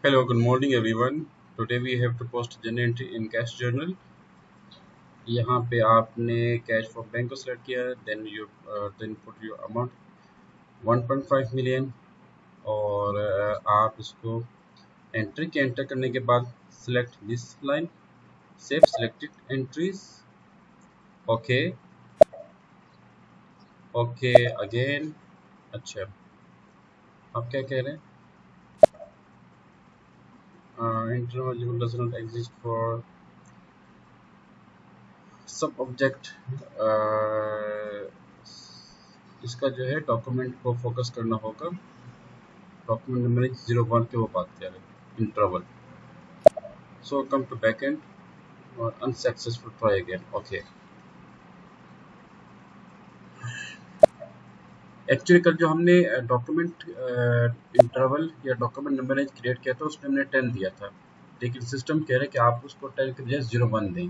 Hello, good morning everyone. Today we have to post journal entry in cash journal. यहाँ पे आपने cash from bank को select किया, then put your amount 1.5 million और आप इसको एंट्री के एंटर करने के बाद select this line, save selected entries, okay okay again. अच्छा, आप क्या कह रहे हैं? Interview does not exist for sub object. इसका जो है डॉक्यूमेंट को फोकस करना होगा। डॉक्यूमेंट नंबर 01 के वो बात कर रहे हैं, interval. So come to back end और unsuccessful try again, okay. Actually कल जो हमने डॉक्यूमेंट इंटरवल या डॉक्यूमेंट नंबर रेंज क्रिएट किया था उसमें हमने 10 दिया था, लेकिन सिस्टम कह रहे हैं कि आप उसको 10 के बजाय 01 दें।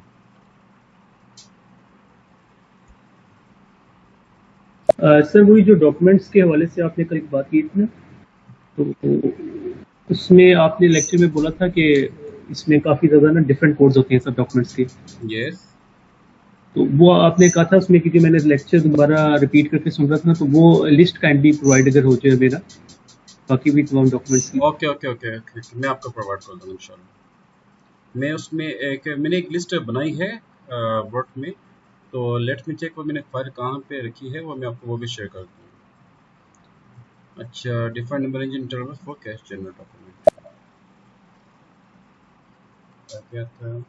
सर वही जो डॉक्यूमेंट्स के हवाले से आपने कल बात की थी ना, तो उसमें आपने लेक्चर में बोला था कि इसमें काफ़ी ज़्यादा ना डिफरेंट कोड्स होते हैं सब डॉक्यूमेंट्स के। यस, तो वो आपने कहा था उसमें, क्योंकि मैंने लेक्चर दोबारा रिपीट करके सुन रहा था ना, तो वो लिस्ट काइंडली प्रोवाइड अगर हो जाए मेरा बाकी भी तमाम डॉक्यूमेंट्स की। ओके ओके ओके ओके, मैं आपको प्रोवाइड कर दूँगा इंशाल्लाह। मैंने एक लिस्ट बनाई है वर्ड में, तो लेट मी चेक वो मैंने फाइल कहाँ पे रखी है, वो मैं आपको वो भी शेयर कर दूँ। अच्छा, define number range interval for cash general document क्या था,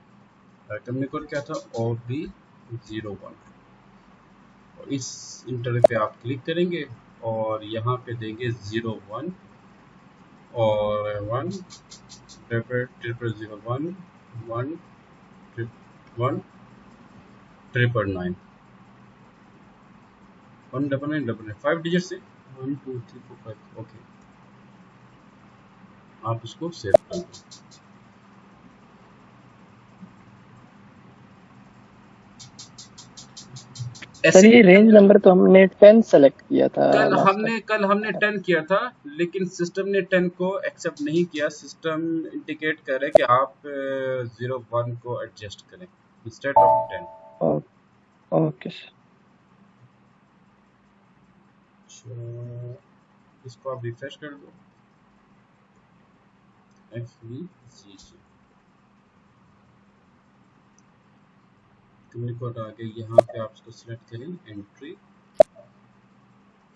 कंपनी कोड क्या था, OB01। इस इंटरव्यू पे आप क्लिक करेंगे और यहाँ पे देंगे 01 और 1 ट्रिपल 01 1 1 999 199 5 डिजिट से 1 2 3 4 5, ओके। आप इसको सेव कर दो। सर ऐसे ये रेंज नंबर तो हमने 10 सेलेक्ट किया था लास्ट कल हमने 10 किया था, लेकिन सिस्टम ने 10 को एक्सेप्ट नहीं किया। सिस्टम इंडिकेट कर रहा है कि आप 01 को एडजस्ट करें instead of 10। Time. Okay sir. अच्छा, इसको आप रिफ्रेश कर दो, FVCG कंपनी कोड आ गया। यहाँ पे आप इसको सिलेक्ट करें, एंट्री।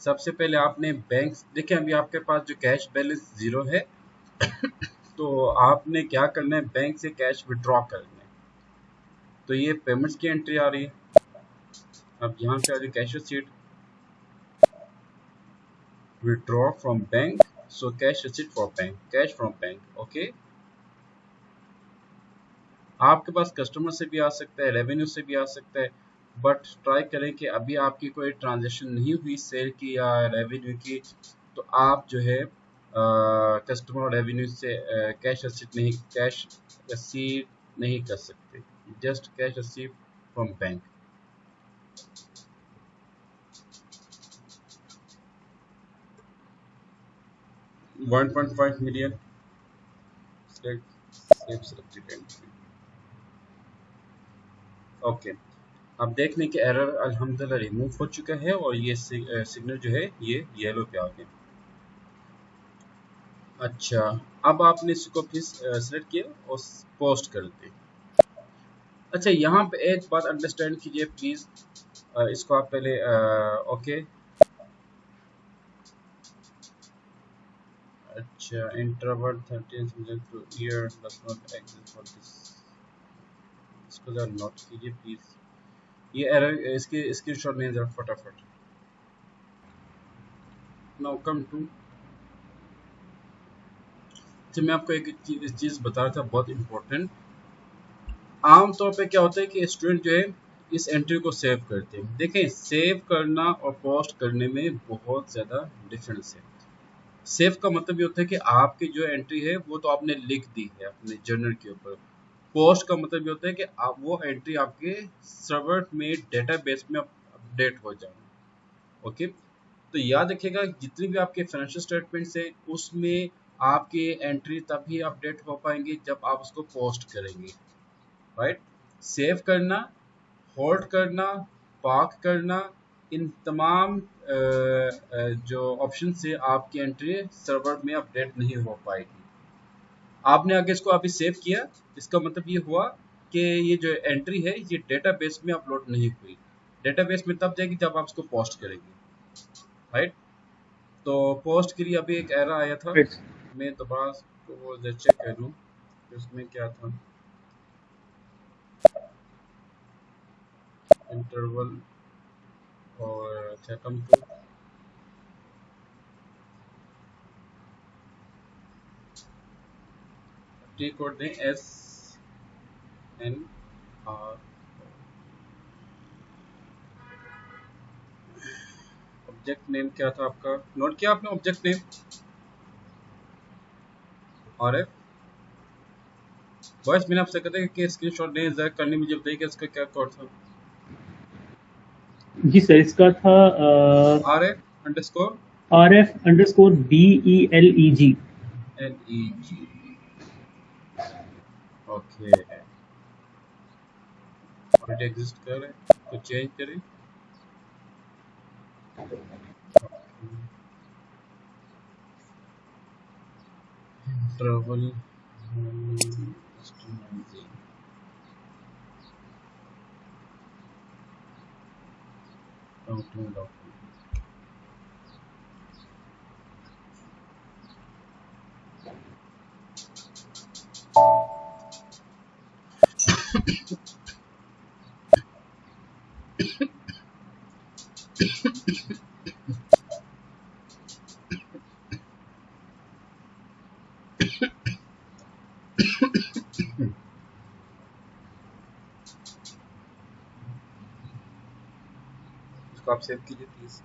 सबसे पहले आपने बैंक, देखिए अभी आपके पास जो कैश बैलेंस 0 है तो आपने क्या करना है, बैंक से कैश विड्रॉ करना है। तो ये पेमेंट्स की एंट्री आ रही है। अब यहाँ पे आ रही cash receipt, withdraw from bank, so cash receipt for bank, cash from bank, okay. आपके पास कस्टमर से भी आ सकता है, रेवेन्यू से भी आ सकता है, बट ट्राई करें कि अभी आपकी कोई ट्रांजैक्शन नहीं हुई सेल की या रेवेन्यू की, तो आप जो है कस्टमर और रेवेन्यू से कैश रिसीव नहीं कर सकते, just cash receive from bank. $1.5 million, save selected entry, okay. आप देख लें कि एरर अल्हम्दुलिल्लाह रिमूव हो चुका है और ये सिग्नल जो है ये येलो पे आ गया। अच्छा, अब आपने इसको फिर सेलेक्ट किया और पोस्ट कर दें। अच्छा, यहाँ पे एक बात अंडरस्टैंड कीजिए प्लीज़, इसको आप पहले ओके। अच्छा, interval 13 two year does not exist for this, इसको ज़रा नोट कीजिए प्लीज़। ये एरर, इसके स्क्रीनशॉट लें ज़रा फटाफट। नाउ कम टू, अच्छा मैं आपको एक चीज़ बता रहा था बहुत इम्पोर्टेंट। आम तौर पे क्या होता है कि स्टूडेंट जो है इस एंट्री को सेव करते हैं। देखें, सेव करना और पोस्ट करने में बहुत ज़्यादा डिफरेंस है। सेव का मतलब ये होता है कि आपकी जो एंट्री है वो तो आपने लिख दी है अपने जर्नल के ऊपर। पोस्ट का मतलब ये होता है कि आप वो एंट्री आपके सर्वर में डेटाबेस में अपडेट हो जाए, ओके। तो याद रखिएगा जितनी भी आपके फाइनेंशियल स्टेटमेंट्स हैं उसमें आपकी एंट्री तभी अपडेट हो पाएंगी जब आप उसको पोस्ट करेंगे, राइट। सेव करना, होल्ड करना, पार्क करना, इन तमाम जो ऑप्शन से आपकी एंट्री सर्वर में अपडेट नहीं हो पाएगी। आपने आगे इसको अभी सेव किया, इसका मतलब ये हुआ कि ये जो एंट्री है ये डेटाबेस में अपलोड नहीं हुई। डेटाबेस में तब जाएगी जब आप इसको पोस्ट करेंगे, राइट। तो पोस्ट के लिए अभी एक एरर आया था, मैं दोबारा वो चेक कर लूँ उसमें क्या था। इंटरवल और सेकंड टू टी कोड दें SNR। ऑब्जेक्ट नेम क्या था आपका, नोट किया आपने ऑब्जेक्ट नेम RF। बस मैंने आपसे कहता है कि स्क्रीनशॉट नहीं जरा करने मुझे बताइए कि इसका क्या कोड था। जी सर, इसका था RF_BELEG। ओके, ऑलरेडी एग्जिस्ट कर रहे हैं तो चेंज करें। ट्रैवल इसको आप सेव कीजिए प्लीज।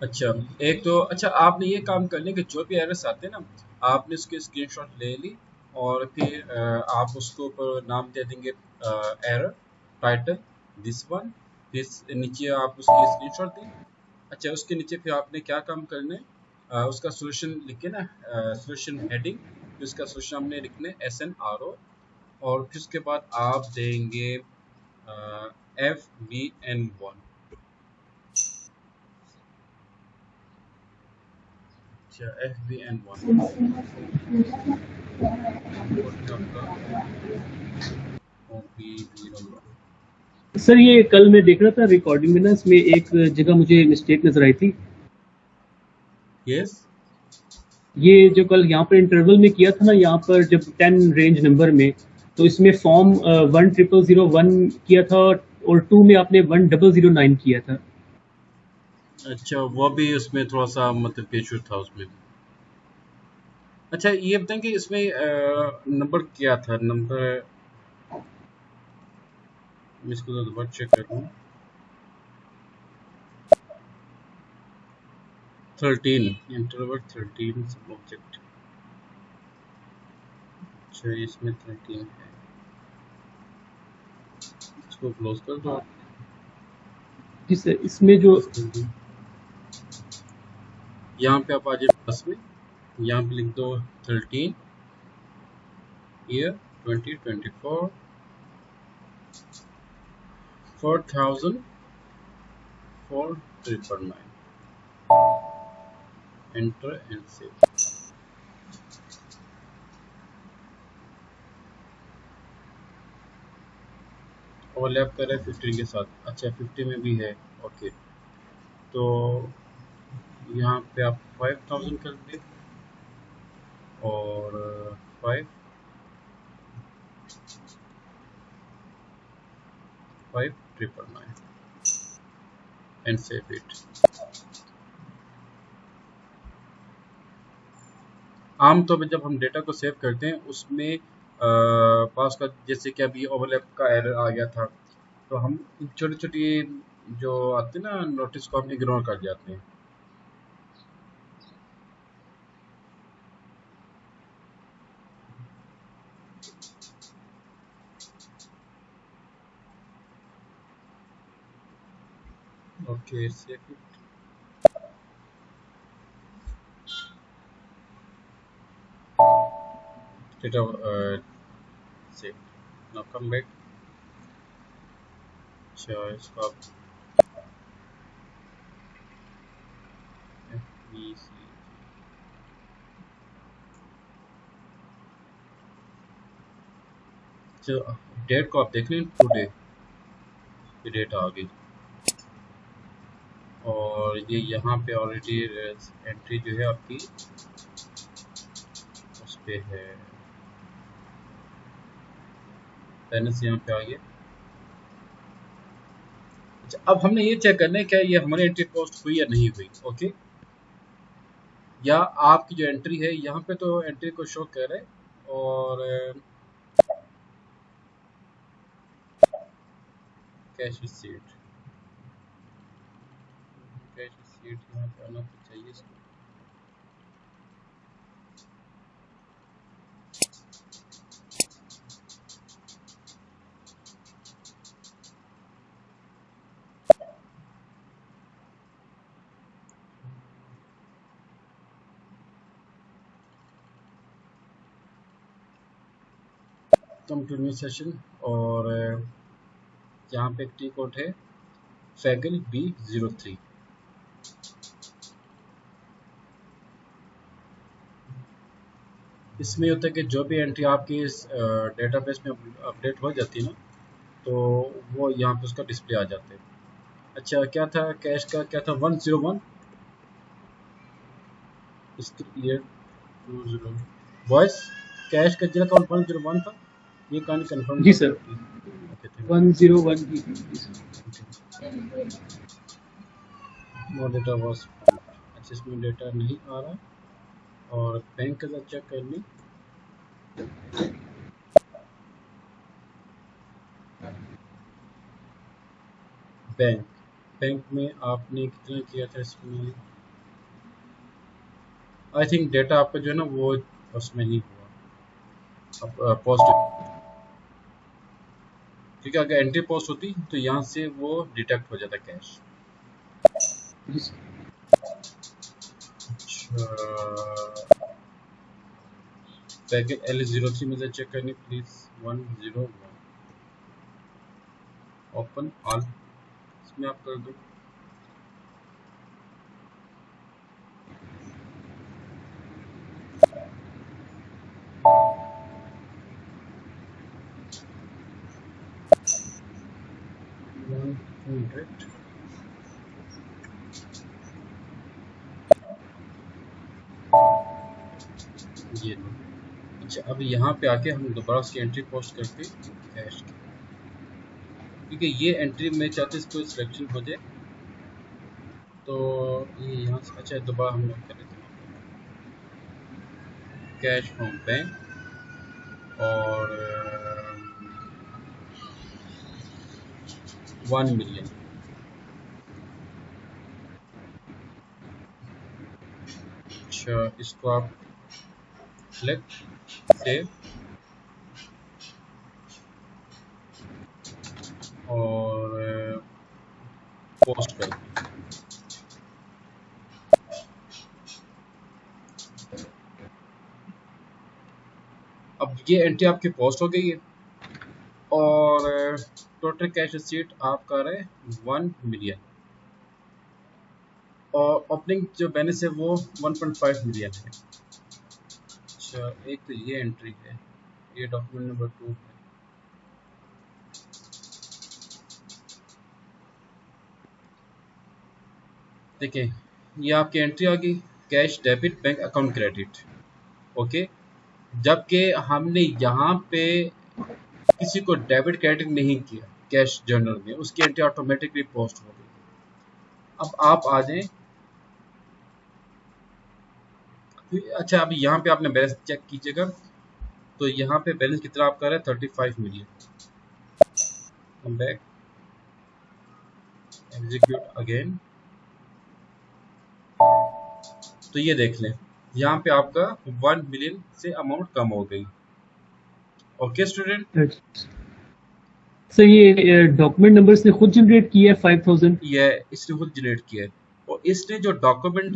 अच्छा, एक तो अच्छा आपने ये काम कर लिया कि जो भी एरर्स आते हैं ना, आपने उसकी स्क्रीनशॉट ले ली और फिर आप उसको ऊपर नाम दे देंगे एरर टाइटल दिस वन, फिर नीचे आप उसकी स्क्रीनशॉट दें। अच्छा, उसके नीचे फिर आपने क्या काम करना है, उसका सोल्यूशन लिख के ना, सोल्यूशन हेडिंग, फिर उसका सोल्यूशन हमने लिखना है SNRO, और फिर उसके बाद आप देंगे FVN1। अच्छा, FVN1 सर ये कल मैं देख रहा था रिकॉर्डिंग में ना, इसमें एक जगह मुझे मिस्टेक नजर आई थी। यस, ये जो कल यहाँ पर इंटरवल में किया था ना, यहाँ पर जब 10 रेंज नंबर में, तो इसमें फॉर्म 10001 किया था और 2 में आपने 1009 किया था। अच्छा वो भी उसमें थोड़ा सा मतलब इशू था उसमें। अच्छा ये बताएं कि इसमें नंबर क्या था, नंबर इसको तो दोबारा चेक कर लूँ। 13 इंटरवल 13 सब ऑब्जेक्ट। अच्छा इसमें 13 है, इसको क्लोज कर दो। जी सर, इसमें जो यहाँ पे आप आ जाए बस में, यहाँ पे लिख दो 13 year 2024 4000 enter and save. Overlap कर रहा है 15 के साथ। अच्छा 50 में भी है, ओके। तो यहाँ पे आप 5000 कर दे और 559 एंड सेव इट। आमतौर पे जब हम डेटा को सेव करते हैं उसमें पास का, जैसे कि अभी ओवरलैप का एरर आ गया था, तो हम छोटी छोटी जो आते हैं ना नोटिस को हम इग्नोर कर जाते हैं। Okay save it. Data save. Now come back. अच्छा इसको आप FBC डेट को आप देख लें, टुडे की डेट आ गई और ये यहाँ पे ऑलरेडी एंट्री जो है आपकी उस पे है, बैलेंस यहाँ पे आ गया। अच्छा अब हमने ये चेक करना है क्या ये हमारी एंट्री पोस्ट हुई या नहीं हुई। ओके, या आपकी जो एंट्री है यहाँ पे तो एंट्री को शो कर रहा है और कैश रिसीट यहाँ पे आना तो चाहिए इसको। कम टू न्यू सेशन और यहाँ पे एक टी कोड है फैगल B03। इसमें होता है कि जो भी एंट्री आपकी इस डेटाबेस में अपडेट हो जाती है ना तो वो यहाँ पे उसका डिस्प्ले आ जाता है। अच्छा क्या था कैश का, क्या था 101 इसके ईयर 20 वॉइस कैश का जिला काउंट 101 था, ये कहानी कंफर्म जी सर, ओके थैंक 101 जी यू। नो डेटा वॉज, अच्छा इसमें डेटा नहीं आ रहा और बैंक का चेक कर ली। बैंक में आपने कितना किया था इसमें, आई थिंक डेटा आपका जो है ना वो उसमें नहीं हुआ अब पॉजिटिव, क्योंकि अगर एंट्री पोस्ट होती तो यहाँ से वो डिटेक्ट हो जाता कैश। जी सर। पैकेट L03 में से चेक करनी प्लीज। 101 ओपन ऑल इसमें आप कर दो। ये लो। अच्छा अब यहाँ पे आके हम दोबारा उसकी एंट्री पोस्ट करके कैश की, क्योंकि ये एंट्री में चाहते इसको सिलेक्शन हो जाए तो ये यहाँ से। अच्छा दोबारा हम लोग कर लेते हैं कैश फ्रॉम बैंक और 1 मिलियन। अच्छा इसको आप सेलेक्ट सेव और पोस्ट कर दें। अब ये एंट्री आपकी पोस्ट हो गई है और टोटल कैश रिसीट आपका रहा है 1 मिलियन और ओपनिंग जो बैलेंस है वो 1.5 मिलियन है। अच्छा एक तो ये एंट्री है, ये डॉक्यूमेंट नंबर 2 है। देखिए ये आपकी एंट्री आ गई cash debit bank account credit. Okay, जबकि हमने यहाँ पे किसी को डेबिट क्रेडिट नहीं किया कैश जर्नल में, उसकी एंट्री ऑटोमेटिकली पोस्ट हो गई। अब आप आ जाएं, अच्छा अभी यहाँ पे आपने बैलेंस चेक कीजिएगा तो यहाँ पे बैलेंस कितना आपका रहा है 35 मिलियन। बैक एग्जीक्यूट अगेन तो ये देख लें यहाँ पे आपका 1 मिलियन से अमाउंट कम हो गई। ओके स्टूडेंट, सर ये डॉक्यूमेंट नंबर इसने खुद जनरेट किया है 5000? ये इसने खुद जनरेट किया है, और इसने जो डॉक्यूमेंट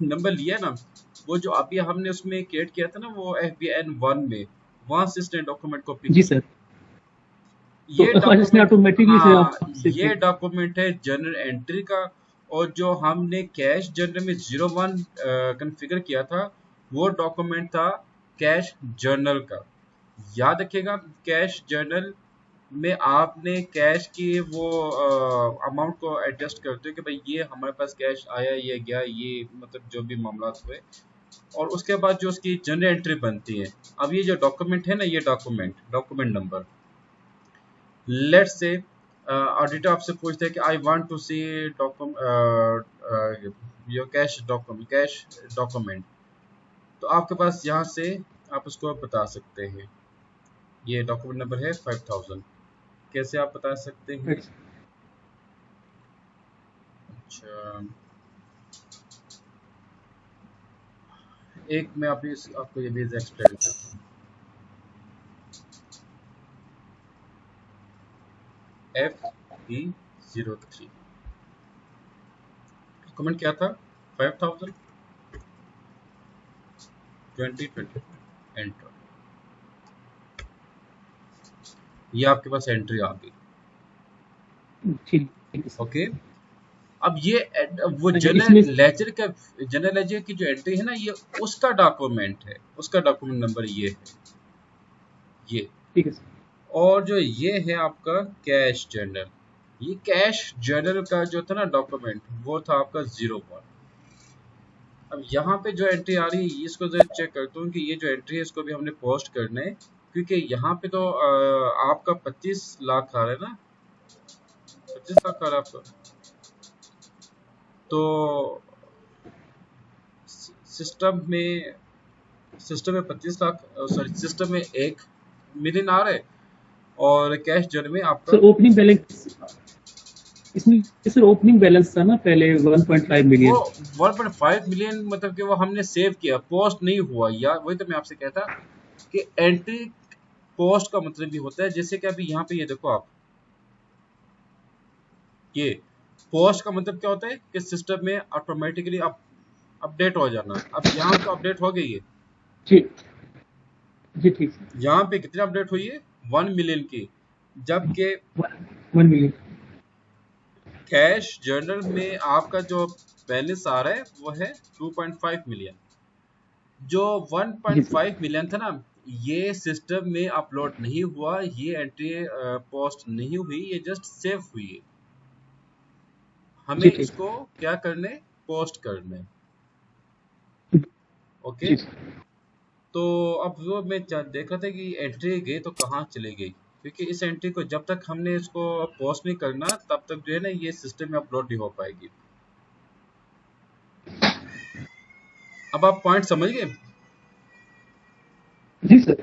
नंबर लिया है ना, वो जो अभी हमने उसमें क्रिएट किया था ना, वो FBN1 में, वहां से इसने डॉक्यूमेंट को पिक जी किया। सर, तो ये इसने डॉक्यूमेंट, ऑटोमेटिकली से हाँ, आपसे ये डॉक्यूमेंट है जनरल एंट्री का, और जो हमने कैश जर्नल में 01 कॉन्फ़िगर किया था, वो डॉक्यूमेंट था कैश जर्नल का। याद रखिएगा, कैश जर्नल में आपने कैश की वो अमाउंट को एडजस्ट करते हो कि भाई ये हमारे पास कैश आया, ये गया, ये मतलब जो भी मामला हुए, और उसके बाद जो उसकी जनरल एंट्री बनती है। अब ये जो डॉक्यूमेंट है ना, ये document number, let's say auditor आपसे पूछता है कि I want to see your cash document, तो आपके पास यहाँ से आप उसको बता सकते हैं, ये डॉक्यूमेंट नंबर है 5000। कैसे आप बता सकते हैं? अच्छा, एक मैं आपको ये भी एक्सप्लेन करता हूँ। FB03 डॉक्यूमेंट क्या था? 5000 2020 एंटर, ये आपके पास एंट्री आ गई। ठीक है सर। ओके, अब ये वो इसमें जनरल लेजर की जो एंट्री है ना, ये उसका डॉक्यूमेंट है, उसका डॉक्यूमेंट नंबर ये है, ये। ठीक है सर। और जो ये है आपका कैश जर्नल, ये कैश जर्नल का जो था ना डॉक्यूमेंट, वो था आपका 01। अब यहाँ पे जो एंट्री आ रही है, इसको जरा चेक करता हूँ कि ये जो एंट्री है इसको भी हमने पोस्ट करना है, क्योंकि यहाँ पे तो आपका 25 लाख आ रहा है ना, 25 लाख आ रहा है आपका, तो सिस्टम में 25 लाख, सॉरी, सिस्टम में 1 मिलियन आ रहा है, और कैश जर्नल में आपका सर ओपनिंग बैलेंस इसमें, सर ओपनिंग बैलेंस था ना पहले 1.5 वो मिलियन। 1.5 मिलियन, मतलब कि वो हमने सेव किया, पोस्ट नहीं हुआ यार, वही तो मैं आपसे कहता कि एंट्री पोस्ट का मतलब भी होता है। जैसे कि अभी यहाँ पे ये देखो आप, ये पोस्ट का मतलब क्या होता है कि सिस्टम में ऑटोमेटिकली अपडेट हो जाना। अब यहाँ तो अपडेट हो गई है, जी जी ठीक है। यहाँ पे कितनी अपडेट हुई है? 1 मिलियन की, जबकि 1 मिलियन। कैश जर्नल में आपका जो बैलेंस आ रहा है वो है 2.5 मिलियन। जो जी सर। 1.5 मिलियन था ना, ये सिस्टम में अपलोड नहीं हुआ, ये एंट्री पोस्ट नहीं हुई, ये जस्ट सेव हुई है। हमें जी ठीक। इसको क्या करने, पोस्ट करने। ओके, जी सर। तो अब वो मैं देख रहा था कि एंट्री गई तो कहाँ चली गई, क्योंकि इस एंट्री को जब तक हमने इसको पोस्ट नहीं करना, तब तक जो है ना ये सिस्टम में अपलोड नहीं हो पाएगी। अब आप पॉइंट समझ गए? जी सर।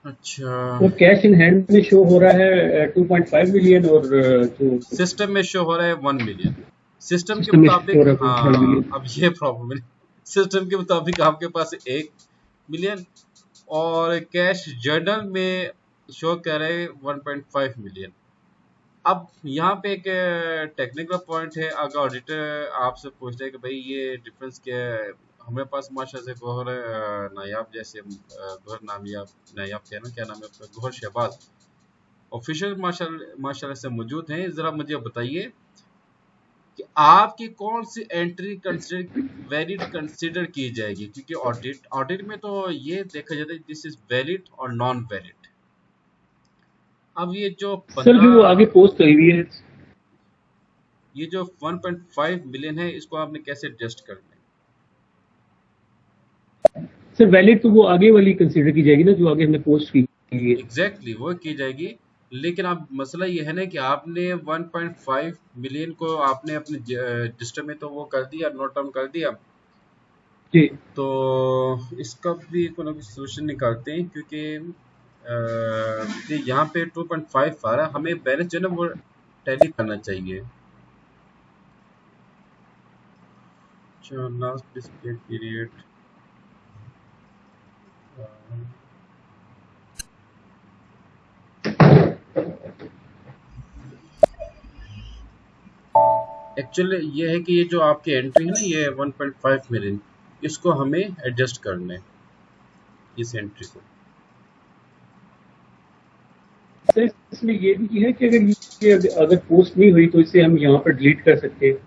अच्छा, वो कैश इन हैंड में शो हो रहा है 2.5 मिलियन, और जो सिस्टम में शो हो रहा है 1 मिलियन। सिस्टम के सिस्टम में शो हो मुताबिक, रहा है 1 हाँ, मिलियन। अब ये प्रॉब्लम है, सिस्टम के मुताबिक आपके पास 1 मिलियन, और कैश जर्नल में शो कर रहे हैं 1.5 मिलियन। अब यहाँ पे एक टेक्निकल पॉइंट है, अगर ऑडिटर आपसे पूछते हैं कि भाई ये डिफरेंस क्या है, हमारे पास माशा से गौहर नायाब जैसे गौहर नायाब क्या ना, क्या नाम है उसका, गौहर शहबाज ऑफिशियल माशाल्लाह से मौजूद हैं। जरा मुझे बताइए कि आपकी कौन सी एंट्री वैलिड कंसिडर की जाएगी, क्योंकि ऑडिट में तो ये देखा जाता है दिस इज वैलिड और नॉन वैलिड। अब ये जो सर जो वो आगे 15, पोस्ट हुई हुई है, ये जो 1.5 मिलियन है, इसको आपने कैसे एडजस्ट करना है? सर वैलिड तो वो आगे वाली कंसीडर की जाएगी ना, जो आगे हमने पोस्ट की है। एग्जैक्टली वो की जाएगी, लेकिन अब मसला ये है ना कि आपने 1.5 मिलियन को आपने अपने रजिस्टर में तो वो कर दिया, नोट डाउन कर दिया, जी तो इसका भी कोई ना कोई सोल्यूशन निकालते हैं, क्योंकि यहाँ पे 2.5 आ रहा है, हमें बैलेंस जो है ना वो टैली करना चाहिए। लास्ट डिस्प्ले पीरियड एक्चुअली ये है कि ये जो आपकी एंट्री है ना, ये 1.5 मिलियन, इसको हमें एडजस्ट करना है, इस एंट्री को। सर इसमें ये भी है कि अगर पोस्ट नहीं हुई तो इसे हम यहाँ पर डिलीट कर सकते हैं।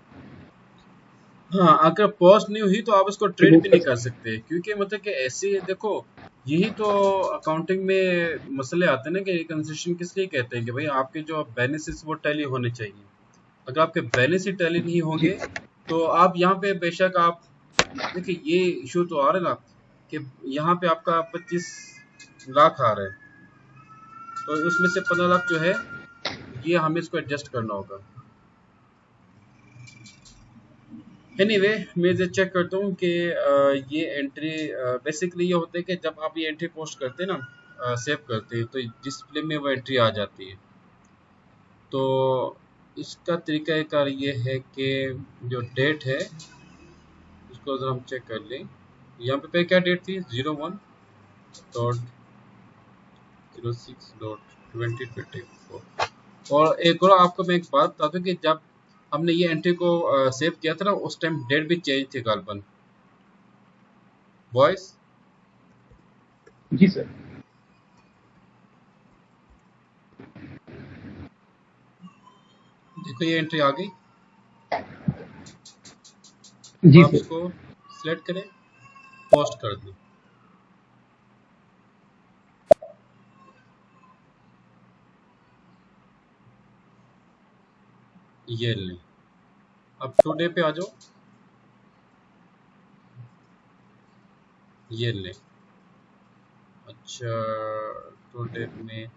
हाँ, अगर पोस्ट नहीं हुई तो आप इसको ट्रेड भी नहीं कर सकते, क्योंकि मतलब कि ऐसे देखो, यही तो अकाउंटिंग में मसले आते हैं ना कि रिकंसिलिएशन किस लिए कहते हैं कि भाई आपके जो बैलेंसेस वो टैली होने चाहिए। अगर आपके बैलेंस ही टैली नहीं होंगे तो आप यहाँ पे बेशक आप देखिए, ये इशू तो आ रहा है ना कि यहाँ पे आपका 25 लाख आ रहा है, तो उसमें से 15 लाख जो है ये हमें इसको एडजस्ट करना होगा। एनीवे मैं ये चेक करता हूँ कि ये एंट्री बेसिकली ये होता है कि जब आप ये एंट्री पोस्ट करते हैं ना, सेव करते हैं, तो डिस्प्ले में वो एंट्री आ जाती है। तो इसका तरीकाकार ये है कि जो डेट है उसको अगर हम चेक कर लें, यहाँ पे क्या डेट थी, 01.06.2024। और एक और आपको मैं एक बात बता दूं कि जब हमने ये एंट्री को सेव किया था ना, उस टाइम डेट भी चेंज थी गालबन। बॉयस जी सर। देखो ये एंट्री आ गई, जी आप सर। इसको सिलेक्ट करें, पोस्ट कर दें। ये लें, अब टुडे पे आ जाओ, ये लें। अच्छा टुडे में,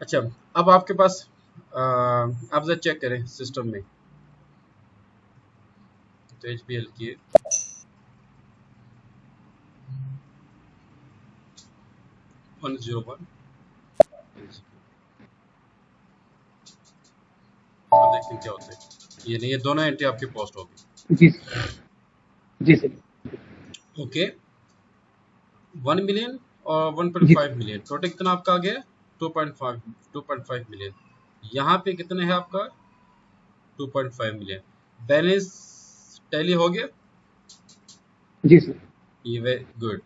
अच्छा अब आपके पास आप जरा चेक करें सिस्टम में, तो HBL की 101 देखते हैं क्या होता है। ये नहीं, ये दोनों एंट्री आपकी पोस्ट होगी। जी जी सर। ओके, 1 मिलियन और जी 1.5 मिलियन, टोटल कितना आपका आ गया, 2.5 मिलियन। यहाँ पे कितना है आपका, 2.5 मिलियन। बैलेंस टैली हो गया, जी सर। ये वेरी गुड।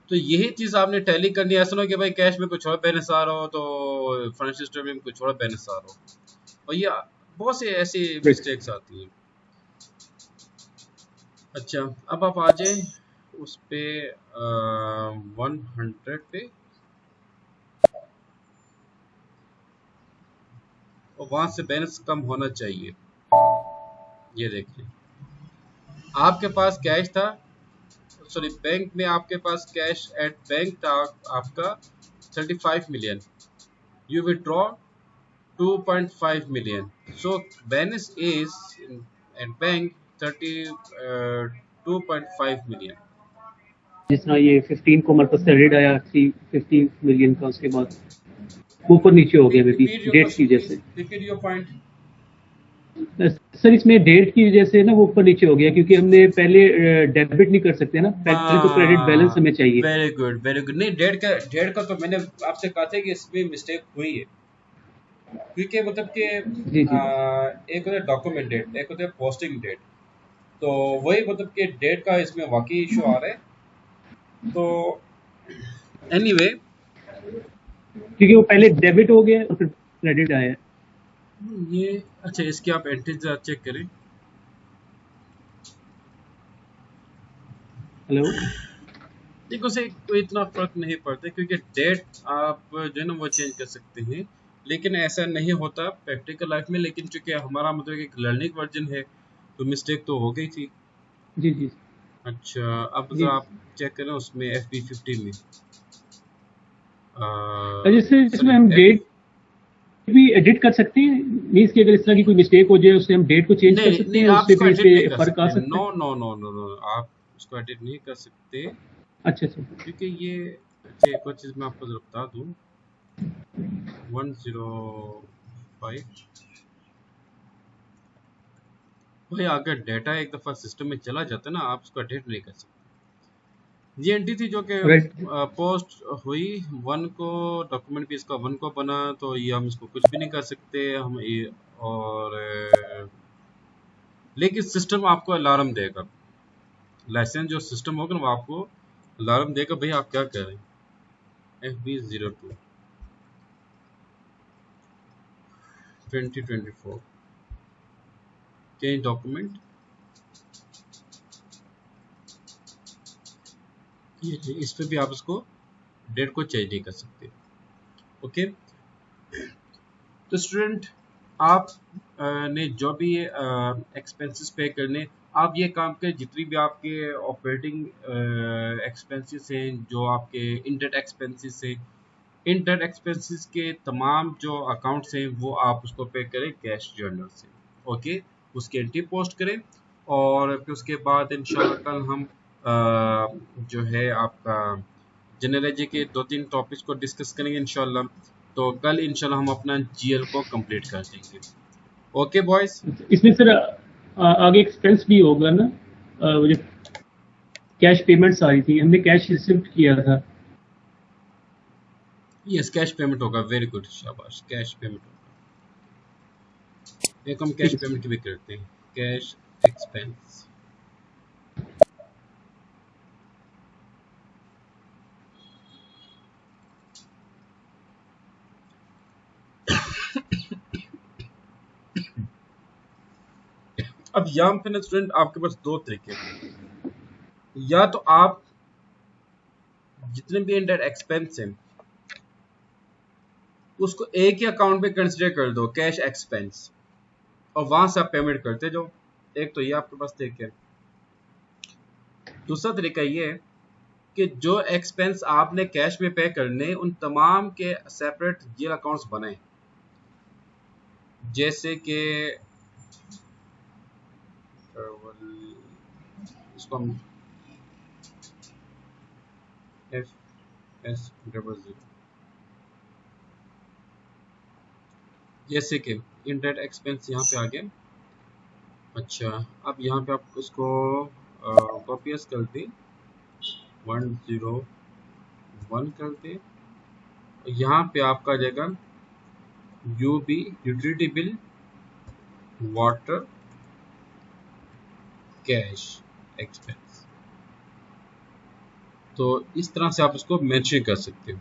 तो यही चीज आपने टैली करनी है, ऐसा ना कि भाई कैश में कुछ और बैलेंस आ रहा हो तो फाइनेंशियल स्टेटमेंट में कुछ और बैलेंस आ रहा हो, और ये बहुत से ऐसी मिस्टेक्स आती हैं। अच्छा अब आप आ जाए उस पे 100 पे, और वहां से बैलेंस कम होना चाहिए। ये देखिए आपके पास कैश था, सॉरी बैंक में आपके पास कैश एट बैंक था आपका 35 million, you withdraw 2.5 million, so balance is at bank 32.5 million. जिस तरह ये 15 को हमारे पास क्रेडिट आया 15 मिलियन का, उसके बाद ऊपर नीचे हो गया बेबी रिपीट योर डेट की क्वेश्चन वजह प्लीज, से। Repeat your point. सर इसमें डेट की वजह से ना वो ऊपर नीचे हो गया, क्योंकि हमने पहले डेबिट नहीं कर सकते ना, पहले तो क्रेडिट बैलेंस हमें चाहिए। Very good very good. नहीं डेट का तो मैंने आपसे कहा था कि इसमें मिस्टेक हुई है, क्योंकि मतलब कि जी जी एक होता है डॉक्यूमेंट डेट, एक होता है पोस्टिंग डेट, तो वही मतलब कि डेट का इसमें वाकई इशू आ रहा है। तो एनीवे क्योंकि वो पहले डेबिट हो गया और फिर क्रेडिट आया। ये अच्छा, इसकी आप एंट्री चेक करें। हेलो। देखो से कोई इतना फर्क नहीं पड़ता, क्योंकि डेट आप जो है ना वो चेंज कर सकते हैं, लेकिन ऐसा नहीं होता प्रैक्टिकल लाइफ में। लेकिन चूंकि हमारा मतलब एक लर्निंग वर्जन है, तो मिस्टेक तो हो गई थी। जी जी अच्छा अब जी। जरा आप चेक करें उसमें FB50 में, जैसे इसमें सॉरी हम डेट भी एडिट कर सकते हैं, मीन्स कि अगर इस तरह की कोई मिस्टेक हो जाए उससे हम डेट को चेंज कर नहीं सकते नहीं, हैं, आप उससे उसको फिर इस एडिट नहीं पे कर फर्क आ सकते, सकता नो है। नो नो नो नो, आप उसको एडिट नहीं कर सकते, अच्छा अच्छा। क्योंकि ये अच्छा एक और चीज़ मैं आपको जरा बता दूं, 105 भाई, अगर डेटा एक दफ़ा सिस्टम में चला जाता है ना, आप उसको एडिट नहीं कर सकते। ये एंट्री थी जो कि राइट। पोस्ट हुई 1 को, डॉक्यूमेंट भी इसका 1 को बना, तो ये हम इसको कुछ भी नहीं कर सकते हम ये। और लेकिन सिस्टम आपको अलार्म देगा, लाइसेंस जो सिस्टम होगा ना वो आपको अलार्म देगा भाई आप क्या कर रहे हैं। FB02 2024 चेंज डॉक्यूमेंट, ये इस पे भी आप इसको डेट को चेंज नहीं कर सकते। ओके, तो स्टूडेंट आप ने जो भी एक्सपेंसेस पे करने, आप ये काम करें जितनी भी आपके ऑपरेटिंग एक्सपेंसेस हैं, जो आपके इंटरनेट एक्सपेंसेस हैं, इंटरनेट एक्सपेंसेस के तमाम जो अकाउंट्स हैं वो आप उसको पे करें कैश जर्नल से। ओके, उसकी एंट्री पोस्ट करें और फिर उसके बाद इंशाल्लाह कल हम जो है आपका जनरल के 2-3 टॉपिक्स को डिस्कस करेंगे इंशाल्लाह। तो कल इंशाल्लाह हम अपना GL को कंप्लीट कर देंगे। ओके बॉयज, इसमें सर आगे एक्सपेंस भी होगा ना, वो जो कैश पेमेंट्स आ रही थी, हमने कैश रिसीव किया था। यस कैश पेमेंट होगा, वेरी गुड, शाबाश, कैश पेमेंट होगा। एक हम कैश ठीक है सर। पेमेंट भी करते हैं, कैश एक्सपेंस। अब यहाँ पे ना स्टूडेंट आपके पास दो तरीके हैं, या तो आप जितने भी इंटरनेट एक्सपेंस हैं उसको एक ही अकाउंट में कंसिडर कर दो कैश एक्सपेंस, और वहां से आप पेमेंट करते जाओ। एक तो ये आपके पास तरीका है। दूसरा तरीका ये है कि जो एक्सपेंस आपने कैश में पे करने उन तमाम के सेपरेट जीएल अकाउंट्स बनाएं, जैसे कि इसको हम FS00, जैसे कि इंटरनेट एक्सपेंस यहाँ पे आ गया। अच्छा, अब यहाँ पे आप इसको कॉपी कर दें, 101 कर दें, यहाँ पे आपका आ जाएगा UB utility bill water cash expense. तो इस तरह से आप इसको मेंशन कर सकते हो।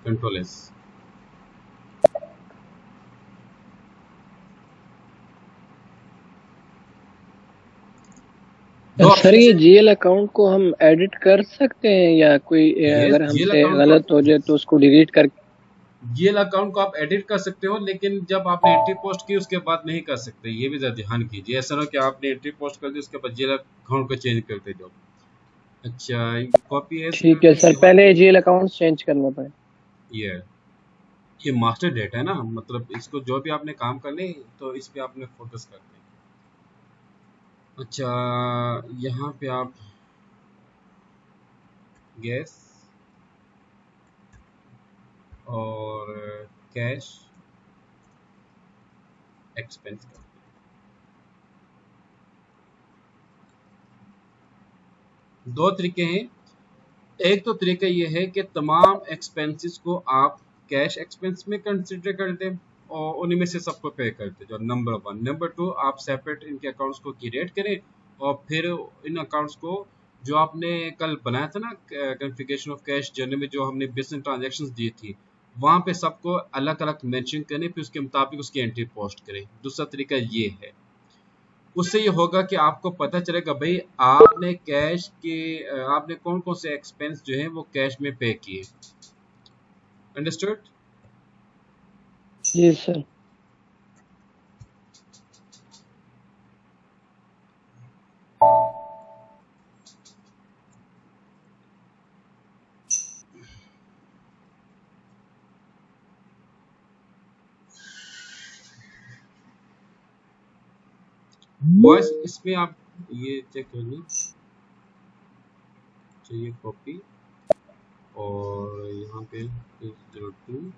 Control S. सर ये जीएल अकाउंट को हम एडिट कर सकते हैं या कोई अगर जीएल हमसे अकाउंट गलत को, हो जाए तो उसको डिलीट कर? जीएल अकाउंट को आप एडिट कर सकते हो, लेकिन जब आपने एंट्री पोस्ट की उसके बाद नहीं कर सकते, ये भी जरा ध्यान कीजिए। ऐसा ना हो कि आपने एंट्री पोस्ट कर दी उसके बाद जीएल अकाउंट को चेंज करते जाओ। अच्छा, कॉपी एज ठीक है करके सर, यहाँ पहले पे जीएल अकाउंट चेंज करना पड़े। ये मास्टर डेटा है ना, मतलब इसको जो भी आपने काम करने तो इस पे आपने फोकस करते हैं। अच्छा, यहाँ पे आप गैस और कैश एक्सपेंस करते हैं। दो तरीके हैं, एक तो तरीका ये है कि तमाम एक्सपेंसेस को आप कैश एक्सपेंस में कंसिडर कर दें और उन्हीं में से सबको पे कर दें, जो नंबर 1। नंबर 2, आप सेपरेट इनके अकाउंट्स को क्रिएट करें और फिर इन अकाउंट्स को जो आपने कल बनाया था ना कॉन्फ़िगरेशन ऑफ कैश जर्नी में, जो हमने बिजनेस ट्रांजैक्शंस दी थी, वहां पे सबको अलग अलग मेंशन करें, फिर उसके मुताबिक उसकी एंट्री पोस्ट करें। दूसरा तरीका ये है, उससे ये होगा कि आपको पता चलेगा भाई आपने कैश के आपने कौन कौन से एक्सपेंस जो है वो कैश में पे किए। अंडरस्टूड? जी सर। बॉयस इसमें आप ये चेक कर लें, चाहिए कॉपी और यहाँ पे 02,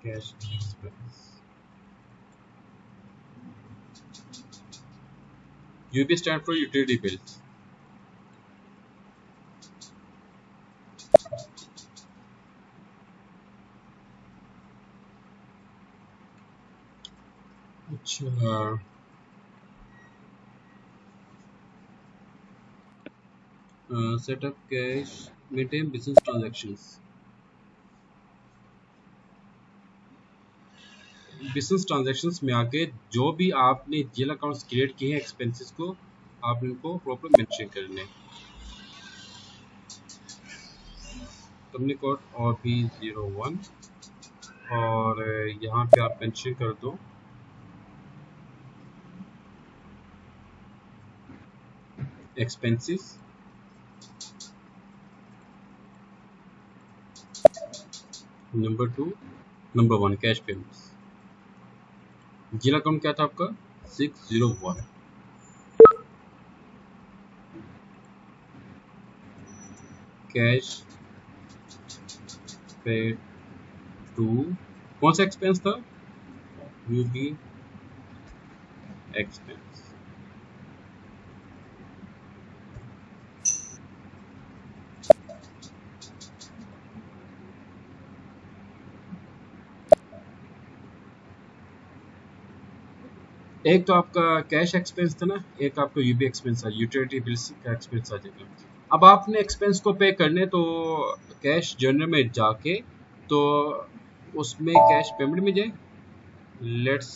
cash expense, UB stand for utility bills. अच्छा, setup cash, maintain business transactions. Business transactions में आके जो भी आपने जीएल अकाउंट्स क्रिएट किए हैं एक्सपेंसेस को, आप इनको प्रॉपर मेंशन करने। कंपनी कोड और भी 01, और यहाँ पे आप मेंशन कर दो expenses. Number 2, number 1 cash payments. GL account क्या था आपका? 601। कैश पे टू, कौन सा एक्सपेंस था? UB expense. एक तो आपका कैश एक्सपेंस था ना, एक आपका यूबी एक्सपेंस था, यूटिलिटी बिल्स का एक्सपेंस आ जाएगा। अब आपने एक्सपेंस को पे करने तो कैश जर्नल में जाके तो उसमें कैश पेमेंट में जाए। Let's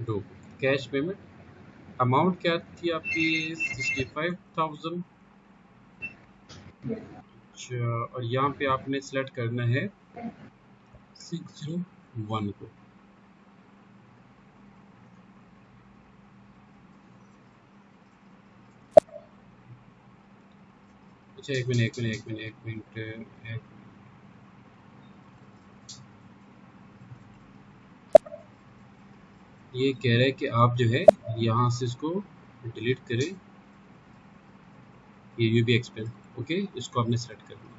do cash payment. Amount क्या थी आपकी? 65,000। अच्छा, और यहाँ पे आपने सेलेक्ट करना है 601 को। अच्छा, एक मिनट। ये कह रहे हैं कि आप जो है यहाँ से इसको डिलीट करें, ये यूबी एक्सपेंस। ओके, इसको आपने सेलेक्ट करना,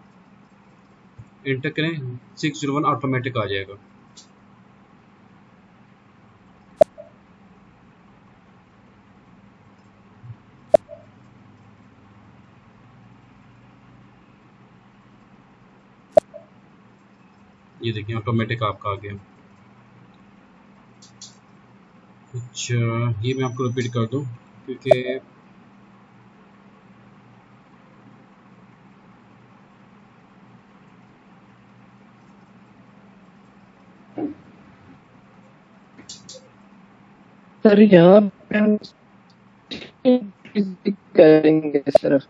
एंटर करें, 601 ऑटोमेटिक आ जाएगा। ये देखिए ऑटोमेटिक आपका आ गया। अच्छा, ये मैं आपको रिपीट कर दूं क्योंकि सर यहाँ पे हम करेंगे सिर्फ।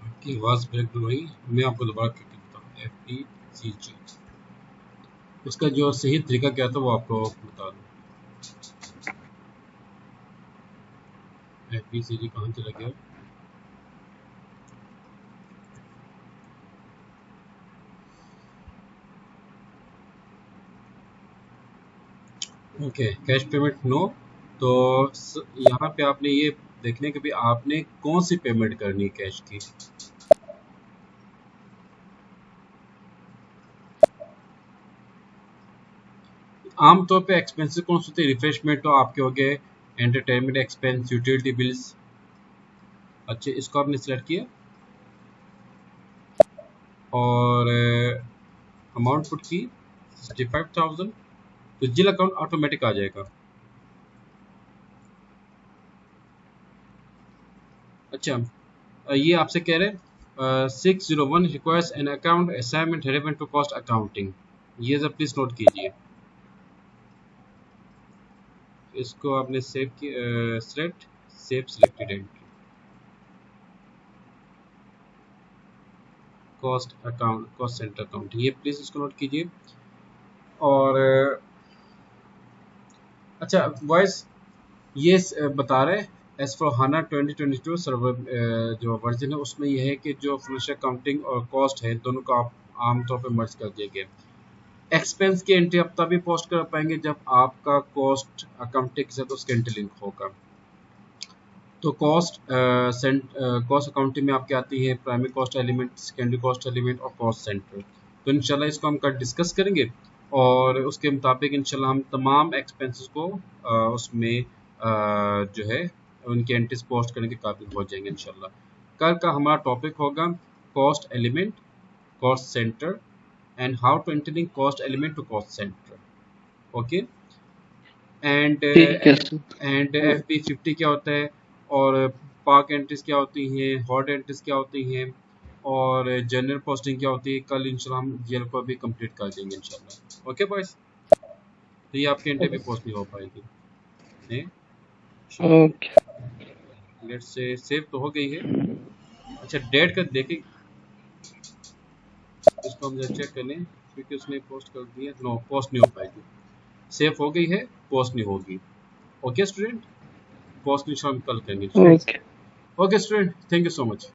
आपकी आवाज़ ब्रेक हो रही, मैं आपको दोबारा करके बताऊँ। FPCG, उसका जो सही तरीका क्या था वो आपको बता दूँ। FPCG कहाँ चला गया? Okay, cash payment no. तो यहाँ पे आपने ये देखने के भी आपने कौन सी पेमेंट करनी है कैश की। आमतौर पे एक्सपेंसेस कौन से होते हैं? रिफ्रेशमेंट तो आपके हो गए, एंटरटेनमेंट एक्सपेंस, यूटिलिटी बिल्स। अच्छा, इसको आपने सेलेक्ट किया और अमाउंट पुट की 65,000, तो जीएल अकाउंट ऑटोमेटिक आ जाएगा। अच्छा, ये आपसे कह रहे हैं 601 requires an account assignment relevant to cost accounting. ये सब प्लीज नोट कीजिए। इसको आपने सेव किया, select save selected entry, cost account, cost center account, ये प्लीज इसको नोट कीजिए। और अच्छा वॉइस ये बता रहे हैं एज फॉर हाना 2022 सर्वर जो वर्जन है उसमें यह है कि जो फाइनेंशियल अकाउंटिंग और कॉस्ट है दोनों को आप आमतौर पर मर्ज कर दिया गया। एक्सपेंस की एंट्री आप तभी पोस्ट कर पाएंगे जब आपका कॉस्ट अकाउंटिंग के साथ उसका इंटरलिंक होगा। तो कॉस्ट कॉस्ट अकाउंटिंग में आपके आती है primary cost element, secondary cost element और कॉस्ट सेंटर। तो इंशाल्लाह इसको हम कल डिस्कस करेंगे और उसके मुताबिक इंशाल्लाह हम तमाम एक्सपेंसेस को उसमें जो है उनके एंट्रीज पोस्ट करने के काबिल हो जाएंगे इंशाल्लाह। कल का हमारा टॉपिक होगा cost element, cost center and how to interlink cost element to cost center. Okay, and ठीक है सर। एंड FB50 क्या होता है और पार्क एंट्रीज क्या होती हैं, हॉट एंट्रीज क्या होती हैं और जनरल पोस्टिंग क्या होती है। कल इंशाल्लाह हम GL को भी कंप्लीट कर देंगे इंशाल्लाह। ओके बॉयज, तो ये आपके एंट्री पे पोस्ट नहीं हो पाएगी। ओके। लेट्स से सेव तो हो गई है। अच्छा, डेट का देखें, इसको हम चेक कर लें क्योंकि उसने पोस्ट कर दिया। नो, पोस्ट नहीं हो पाएगी। सेव हो गई है, पोस्ट नहीं होगी। ओके स्टूडेंट, पोस्ट नहीं हम कल करेंगे। Okay. Okay student, thank you so much.